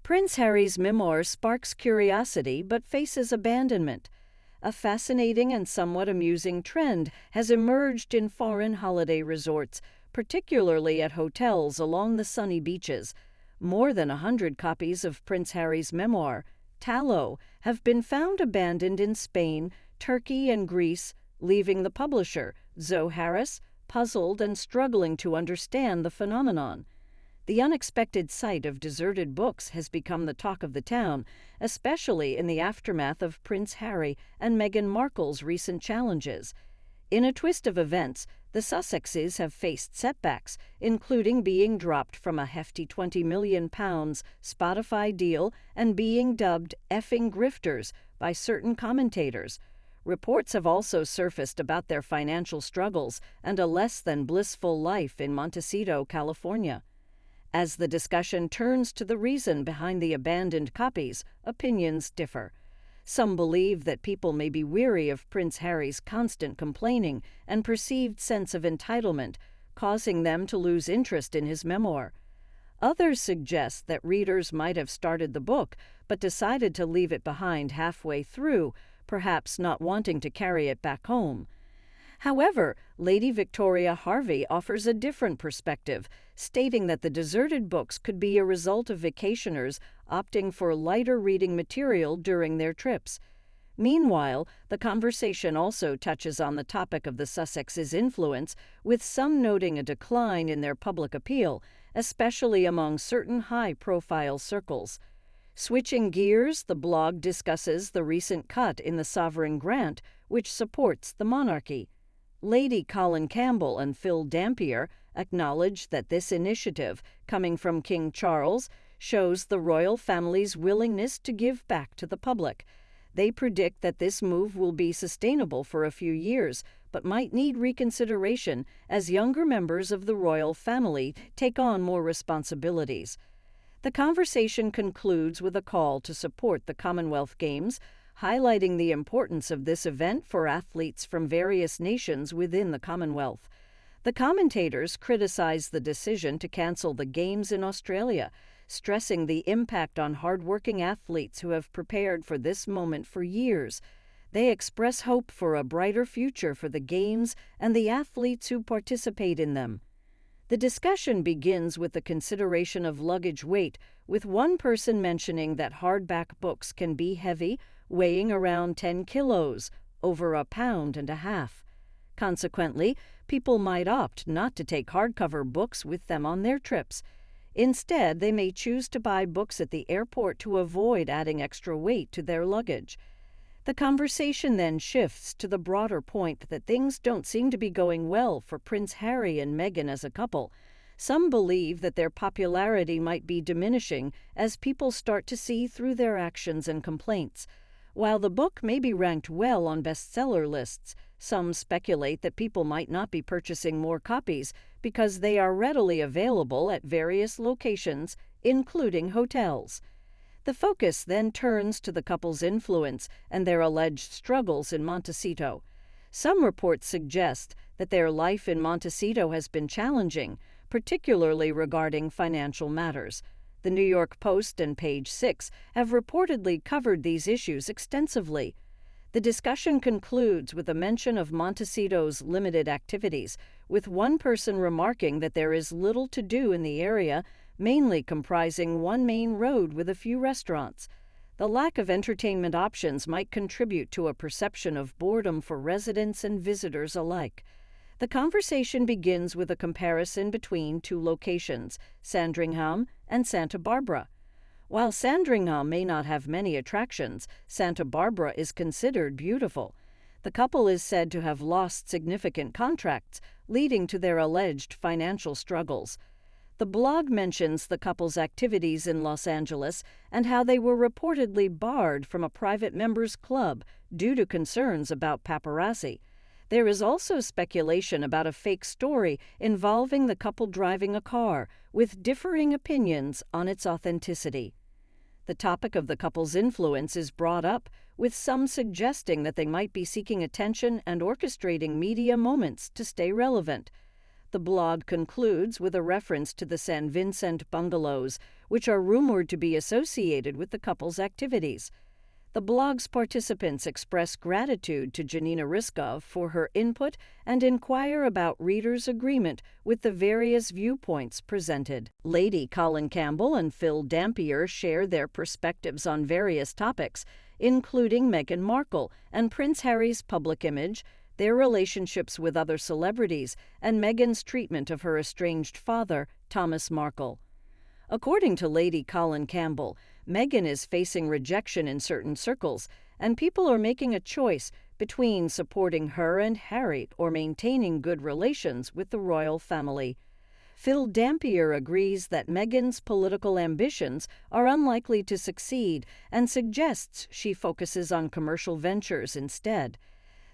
Prince Harry's memoir sparks curiosity but faces abandonment. A fascinating and somewhat amusing trend has emerged in foreign holiday resorts, particularly at hotels along the sunny beaches. More than 100 copies of Prince Harry's memoir, Tallow, have been found abandoned in Spain, Turkey, and Greece, leaving the publisher, Zoe Harris, puzzled and struggling to understand the phenomenon. The unexpected sight of deserted books has become the talk of the town, especially in the aftermath of Prince Harry and Meghan Markle's recent challenges. In a twist of events, the Sussexes have faced setbacks, including being dropped from a hefty £20 million Spotify deal and being dubbed "effing grifters" by certain commentators. Reports have also surfaced about their financial struggles and a less than blissful life in Montecito, California. As the discussion turns to the reason behind the abandoned copies, opinions differ. Some believe that people may be weary of Prince Harry's constant complaining and perceived sense of entitlement, causing them to lose interest in his memoir. Others suggest that readers might have started the book but decided to leave it behind halfway through, perhaps not wanting to carry it back home. However, Lady Victoria Harvey offers a different perspective, stating that the deserted books could be a result of vacationers opting for lighter reading material during their trips. Meanwhile, the conversation also touches on the topic of the Sussexes' influence, with some noting a decline in their public appeal, especially among certain high-profile circles. Switching gears, the blog discusses the recent cut in the sovereign grant, which supports the monarchy. Lady Colin Campbell and Phil Dampier acknowledge that this initiative, coming from King Charles, shows the royal family's willingness to give back to the public. They predict that this move will be sustainable for a few years, but might need reconsideration as younger members of the royal family take on more responsibilities. The conversation concludes with a call to support the Commonwealth Games, highlighting the importance of this event for athletes from various nations within the Commonwealth. The commentators criticize the decision to cancel the Games in Australia, stressing the impact on hardworking athletes who have prepared for this moment for years. They express hope for a brighter future for the Games and the athletes who participate in them. The discussion begins with the consideration of luggage weight, with one person mentioning that hardback books can be heavy, weighing around 10 kilos, over 1.5 pounds. Consequently, people might opt not to take hardcover books with them on their trips. Instead, they may choose to buy books at the airport to avoid adding extra weight to their luggage. The conversation then shifts to the broader point that things don't seem to be going well for Prince Harry and Meghan as a couple. Some believe that their popularity might be diminishing as people start to see through their actions and complaints. While the book may be ranked well on bestseller lists, some speculate that people might not be purchasing more copies because they are readily available at various locations, including hotels. The focus then turns to the couple's influence and their alleged struggles in Montecito. Some reports suggest that their life in Montecito has been challenging, particularly regarding financial matters. The New York Post and Page Six have reportedly covered these issues extensively. The discussion concludes with a mention of Montecito's limited activities, with one person remarking that there is little to do in the area, mainly comprising one main road with a few restaurants. The lack of entertainment options might contribute to a perception of boredom for residents and visitors alike. The conversation begins with a comparison between two locations, Sandringham and Santa Barbara. While Sandringham may not have many attractions, Santa Barbara is considered beautiful. The couple is said to have lost significant contracts, leading to their alleged financial struggles. The blog mentions the couple's activities in Los Angeles and how they were reportedly barred from a private members club due to concerns about paparazzi. There is also speculation about a fake story involving the couple driving a car, with differing opinions on its authenticity. The topic of the couple's influence is brought up, with some suggesting that they might be seeking attention and orchestrating media moments to stay relevant. The blog concludes with a reference to the San Vincent bungalows, which are rumored to be associated with the couple's activities. The blog's participants express gratitude to Janina Riskov for her input and inquire about readers' agreement with the various viewpoints presented. Lady Colin Campbell and Phil Dampier share their perspectives on various topics, including Meghan Markle and Prince Harry's public image, their relationships with other celebrities, and Meghan's treatment of her estranged father, Thomas Markle. According to Lady Colin Campbell, Meghan is facing rejection in certain circles, and people are making a choice between supporting her and Harry or maintaining good relations with the royal family. Phil Dampier agrees that Meghan's political ambitions are unlikely to succeed and suggests she focuses on commercial ventures instead.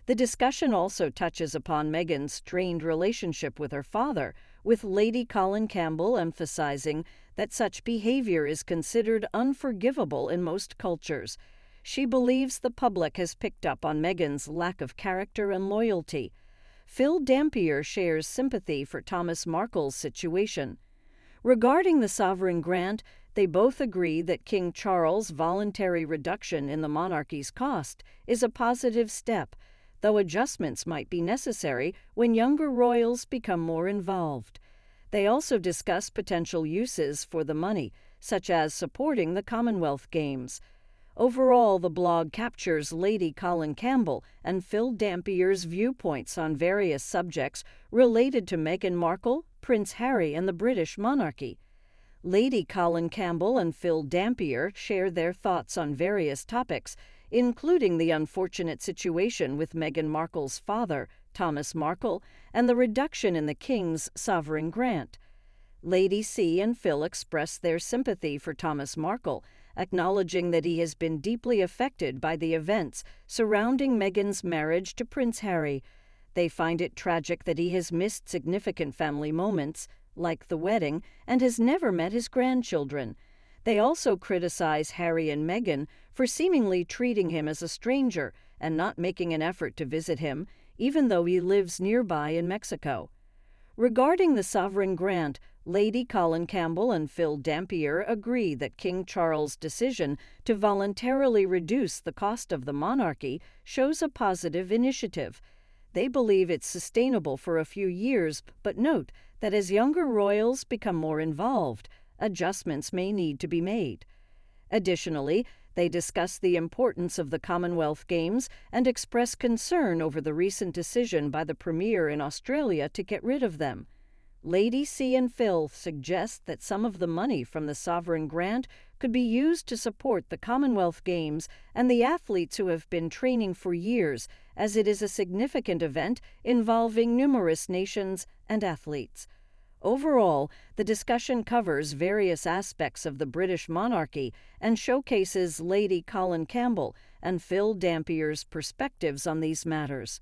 The discussion also touches upon Meghan's strained relationship with her father, with Lady Colin Campbell emphasizing that such behavior is considered unforgivable in most cultures. She believes the public has picked up on Meghan's lack of character and loyalty. Phil Dampier shares sympathy for Thomas Markle's situation. Regarding the sovereign grant, they both agree that King Charles' voluntary reduction in the monarchy's cost is a positive step, though adjustments might be necessary when younger royals become more involved. They also discuss potential uses for the money, such as supporting the Commonwealth Games. Overall, the blog captures Lady Colin Campbell and Phil Dampier's viewpoints on various subjects related to Meghan Markle, Prince Harry, and the British monarchy. Lady Colin Campbell and Phil Dampier share their thoughts on various topics, including the unfortunate situation with Meghan Markle's father, Thomas Markle, and the reduction in the King's sovereign grant. Lady C and Phil express their sympathy for Thomas Markle, acknowledging that he has been deeply affected by the events surrounding Meghan's marriage to Prince Harry. They find it tragic that he has missed significant family moments, like the wedding, and has never met his grandchildren. They also criticize Harry and Meghan for seemingly treating him as a stranger and not making an effort to visit him, even though he lives nearby in Mexico. Regarding the sovereign grant, Lady Colin Campbell and Phil Dampier agree that King Charles' decision to voluntarily reduce the cost of the monarchy shows a positive initiative. They believe it's sustainable for a few years, but note that as younger royals become more involved, adjustments may need to be made. Additionally, they discuss the importance of the Commonwealth Games and express concern over the recent decision by the Premier in Australia to get rid of them. Lady C and Phil suggest that some of the money from the sovereign grant could be used to support the Commonwealth Games and the athletes who have been training for years, as it is a significant event involving numerous nations and athletes. Overall, the discussion covers various aspects of the British monarchy and showcases Lady Colin Campbell and Phil Dampier's perspectives on these matters.